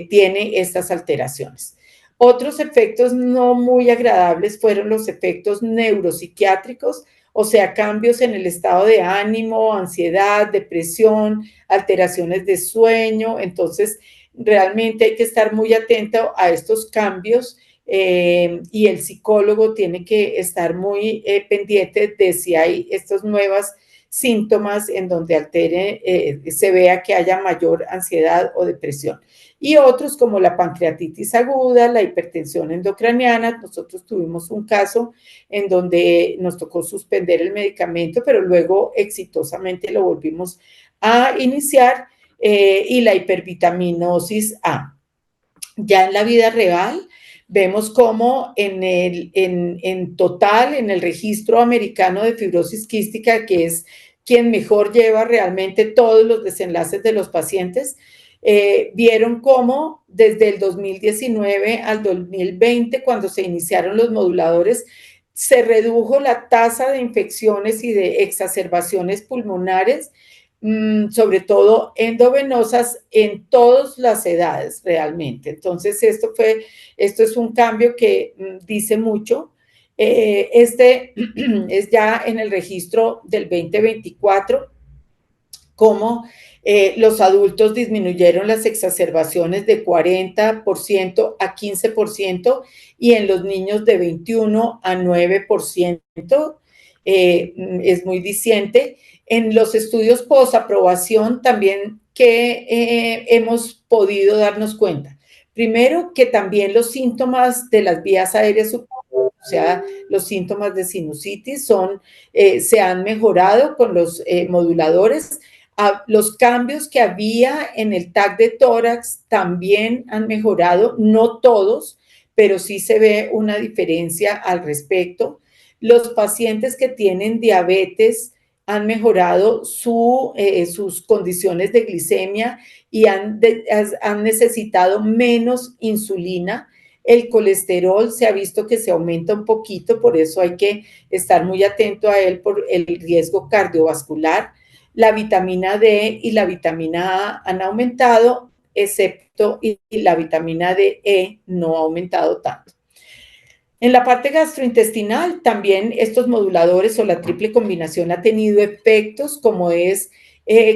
tiene estas alteraciones. Otros efectos no muy agradables fueron los efectos neuropsiquiátricos, o sea, cambios en el estado de ánimo, ansiedad, depresión, alteraciones de sueño. Entonces, realmente hay que estar muy atento a estos cambios y el psicólogo tiene que estar muy pendiente de si hay estas nuevas síntomas en donde se vea que haya mayor ansiedad o depresión. Y otros como la pancreatitis aguda, la hipertensión endocraniana. Nosotros tuvimos un caso en donde nos tocó suspender el medicamento, pero luego exitosamente lo volvimos a iniciar y la hipervitaminosis A. Ya en la vida real, vemos cómo en total, en el registro americano de fibrosis quística, que es quien mejor lleva realmente todos los desenlaces de los pacientes, vieron cómo desde el 2019 al 2020, cuando se iniciaron los moduladores, se redujo la tasa de infecciones y de exacerbaciones pulmonares, sobre todo endovenosas, en todas las edades realmente. Entonces, esto es un cambio que dice mucho. Este es ya en el registro del 2024, cómo los adultos disminuyeron las exacerbaciones de 40% a 15% y en los niños de 21 a 9%. Es muy diciente. En los estudios posaprobación también que hemos podido darnos cuenta. Primero, que también los síntomas de las vías aéreas superiores, o sea, los síntomas de sinusitis se han mejorado con los moduladores. Los cambios que había en el TAC de tórax también han mejorado, no todos, pero sí se ve una diferencia al respecto. Los pacientes que tienen diabetes han mejorado sus condiciones de glicemia y han necesitado menos insulina. El colesterol se ha visto que se aumenta un poquito, por eso hay que estar muy atento a él por el riesgo cardiovascular. La vitamina D y la vitamina A han aumentado, excepto y la vitamina D no ha aumentado tanto. En la parte gastrointestinal, también estos moduladores o la triple combinación ha tenido efectos como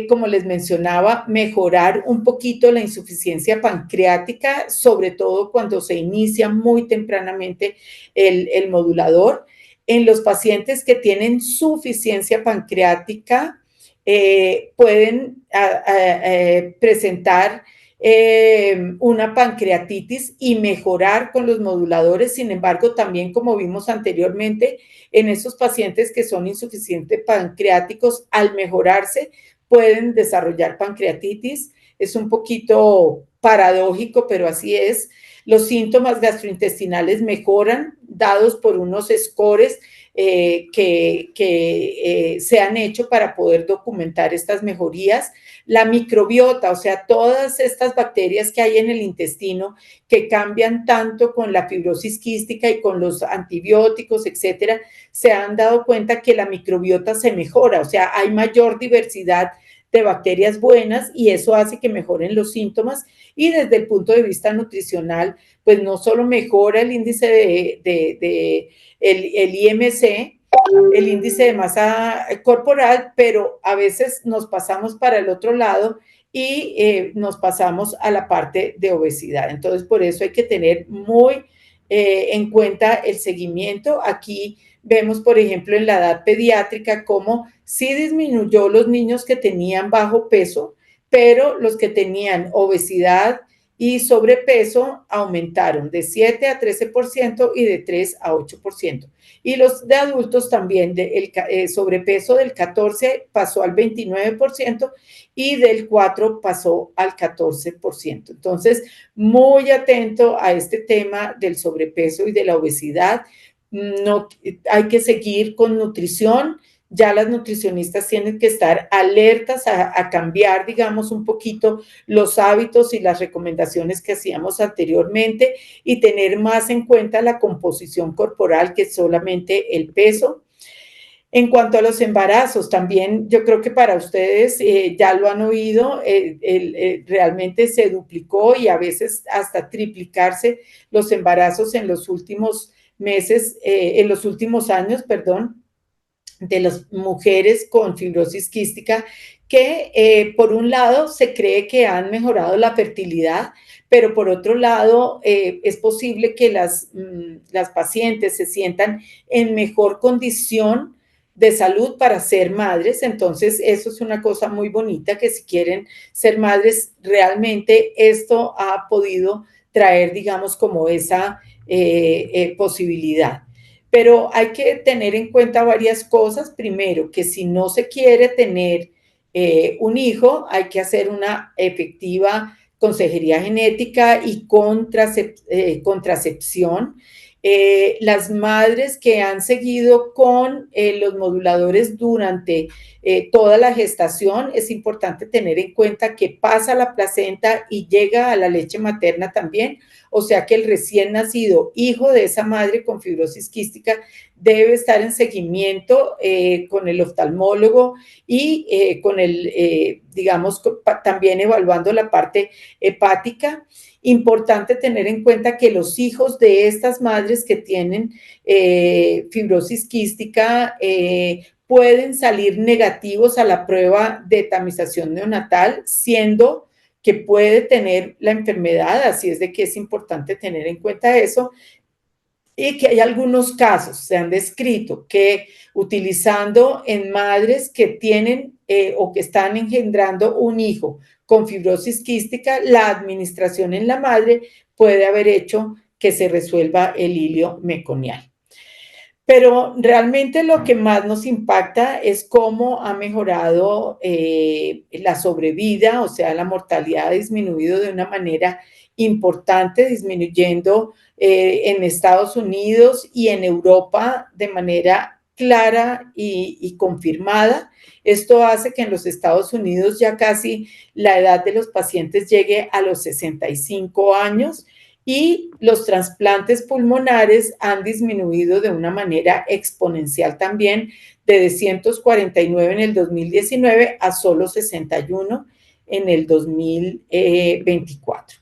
como les mencionaba, mejorar un poquito la insuficiencia pancreática, sobre todo cuando se inicia muy tempranamente el modulador. En los pacientes que tienen suficiencia pancreática, pueden presentar una pancreatitis y mejorar con los moduladores. Sin embargo, también como vimos anteriormente, en esos pacientes que son insuficientes pancreáticos, al mejorarse, pueden desarrollar pancreatitis. Es un poquito paradójico, pero así es. Los síntomas gastrointestinales mejoran, dados por unos scores que se han hecho para poder documentar estas mejorías. La microbiota, o sea, todas estas bacterias que hay en el intestino que cambian tanto con la fibrosis quística y con los antibióticos, etcétera, se han dado cuenta que la microbiota se mejora, o sea, hay mayor diversidad de bacterias buenas y eso hace que mejoren los síntomas. Y desde el punto de vista nutricional, pues no solo mejora el índice el IMC, el índice de masa corporal, pero a veces nos pasamos para el otro lado y nos pasamos a la parte de obesidad. Entonces, por eso hay que tener muy en cuenta el seguimiento. Aquí vemos, por ejemplo, en la edad pediátrica, cómo sí disminuyó los niños que tenían bajo peso, pero los que tenían obesidad y sobrepeso aumentaron de 7 a 13% y de 3 a 8%. Y los de adultos también, el sobrepeso del 14 pasó al 29% y del 4 pasó al 14%. Entonces, muy atento a este tema del sobrepeso y de la obesidad. No, hay que seguir con nutrición. Ya las nutricionistas tienen que estar alertas a cambiar, digamos, un poquito los hábitos y las recomendaciones que hacíamos anteriormente y tener más en cuenta la composición corporal que solamente el peso. En cuanto a los embarazos, también yo creo que para ustedes ya lo han oído, realmente se duplicó y a veces hasta triplicarse los embarazos en los últimos meses, en los últimos años, perdón, de las mujeres con fibrosis quística que por un lado se cree que han mejorado la fertilidad, pero por otro lado es posible que las pacientes se sientan en mejor condición de salud para ser madres. Entonces eso es una cosa muy bonita, que si quieren ser madres, realmente esto ha podido traer, digamos, como esa posibilidad. Pero hay que tener en cuenta varias cosas. Primero, que si no se quiere tener un hijo, hay que hacer una efectiva consejería genética y contracepción. Las madres que han seguido con los moduladores durante toda la gestación, es importante tener en cuenta que pasa la placenta y llega a la leche materna también, o sea que el recién nacido hijo de esa madre con fibrosis quística debe estar en seguimiento con el oftalmólogo y con digamos, también evaluando la parte hepática. Importante tener en cuenta que los hijos de estas madres que tienen fibrosis quística pueden salir negativos a la prueba de tamización neonatal, siendo que puede tener la enfermedad, así es de que es importante tener en cuenta eso, y que hay algunos casos, se han descrito, que utilizando en madres que tienen o que están engendrando un hijo con fibrosis quística, la administración en la madre puede haber hecho que se resuelva el hilio meconial. Pero realmente lo que más nos impacta es cómo ha mejorado la sobrevida, o sea, la mortalidad ha disminuido de una manera importante, disminuyendo en Estados Unidos y en Europa de manera clara y confirmada. Esto hace que en los Estados Unidos ya casi la edad de los pacientes llegue a los 65 años y los trasplantes pulmonares han disminuido de una manera exponencial también, de 249 en el 2019 a solo 61 en el 2024.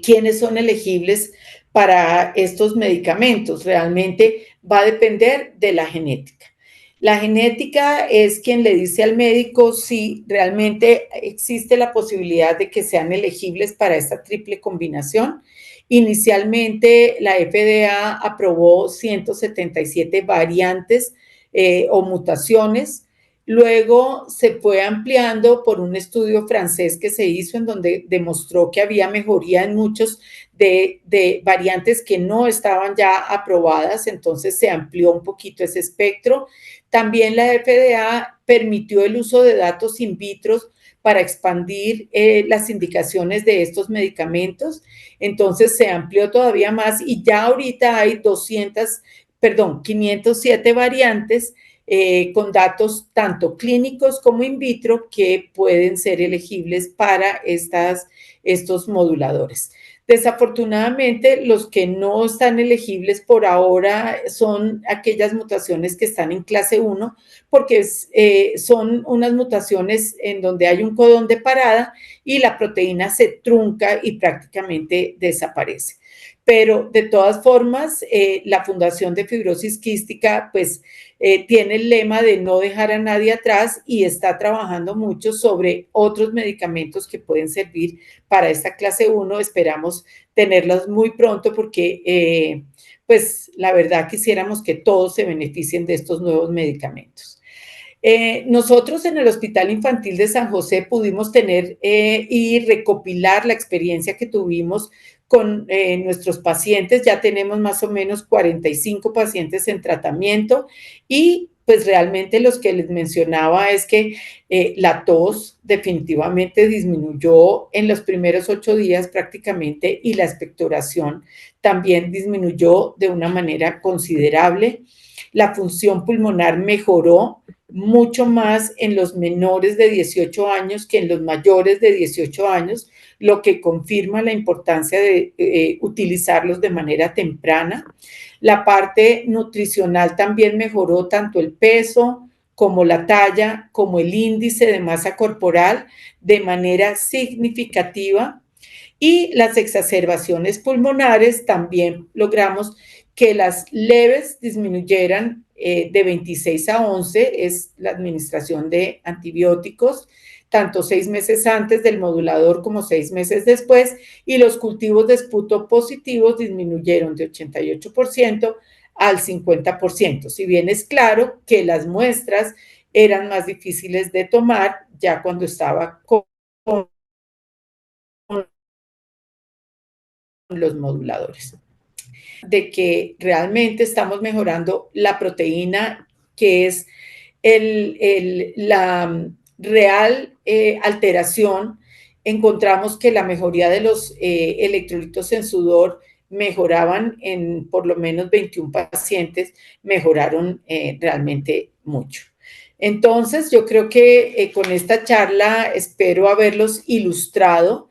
¿Quiénes son elegibles para estos medicamentos? Realmente va a depender de la genética. La genética es quien le dice al médico si realmente existe la posibilidad de que sean elegibles para esta triple combinación. Inicialmente, la FDA aprobó 177 variantes o mutaciones. Luego se fue ampliando por un estudio francés que se hizo en donde demostró que había mejoría en muchos de variantes que no estaban ya aprobadas, entonces se amplió un poquito ese espectro. También la FDA permitió el uso de datos in vitro para expandir las indicaciones de estos medicamentos, entonces se amplió todavía más y ya ahorita hay 507 variantes con datos tanto clínicos como in vitro que pueden ser elegibles para estos moduladores. Desafortunadamente, los que no están elegibles por ahora son aquellas mutaciones que están en clase 1, porque son unas mutaciones en donde hay un codón de parada y la proteína se trunca y prácticamente desaparece. Pero de todas formas, la Fundación de Fibrosis Quística, pues, tiene el lema de no dejar a nadie atrás y está trabajando mucho sobre otros medicamentos que pueden servir para esta clase 1. Esperamos tenerlos muy pronto porque, pues, la verdad quisiéramos que todos se beneficien de estos nuevos medicamentos. Nosotros en el Hospital Infantil de San José pudimos tener y recopilar la experiencia que tuvimos con nuestros pacientes. Ya tenemos más o menos 45 pacientes en tratamiento y pues realmente los que les mencionaba es que la tos definitivamente disminuyó en los primeros 8 días prácticamente y la expectoración también disminuyó de una manera considerable. La función pulmonar mejoró mucho más en los menores de 18 años que en los mayores de 18 años, lo que confirma la importancia de utilizarlos de manera temprana. La parte nutricional también mejoró tanto el peso como la talla, como el índice de masa corporal de manera significativa. Y las exacerbaciones pulmonares también logramos que las leves disminuyeran de 26 a 11, es la administración de antibióticos, tanto 6 meses antes del modulador como 6 meses después, y los cultivos de esputo positivos disminuyeron de 88% al 50%, si bien es claro que las muestras eran más difíciles de tomar ya cuando estaba con los moduladores. De que realmente estamos mejorando la proteína que es la real alteración, encontramos que la mejoría de los electrolitos en sudor mejoraban en por lo menos 21 pacientes, mejoraron realmente mucho. Entonces, yo creo que con esta charla espero haberlos ilustrado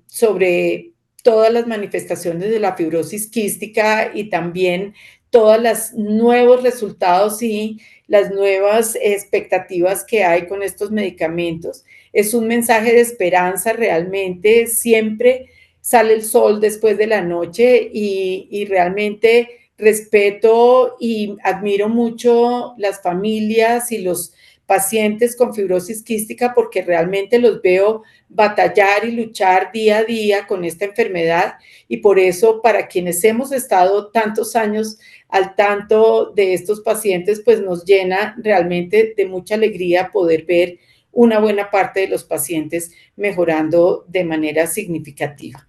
sobre todas las manifestaciones de la fibrosis quística y también todos los nuevos resultados y las nuevas expectativas que hay con estos medicamentos. Es un mensaje de esperanza realmente, siempre sale el sol después de la noche y realmente respeto y admiro mucho las familias y los pacientes con fibrosis quística porque realmente los veo batallar y luchar día a día con esta enfermedad y por eso para quienes hemos estado tantos años al tanto de estos pacientes, pues nos llena realmente de mucha alegría poder ver una buena parte de los pacientes mejorando de manera significativa.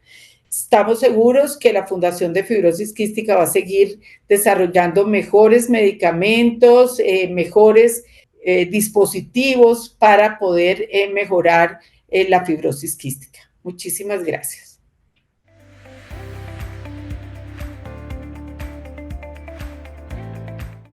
Estamos seguros que la Fundación de Fibrosis Quística va a seguir desarrollando mejores medicamentos, mejores dispositivos para poder mejorar la fibrosis quística. Muchísimas gracias.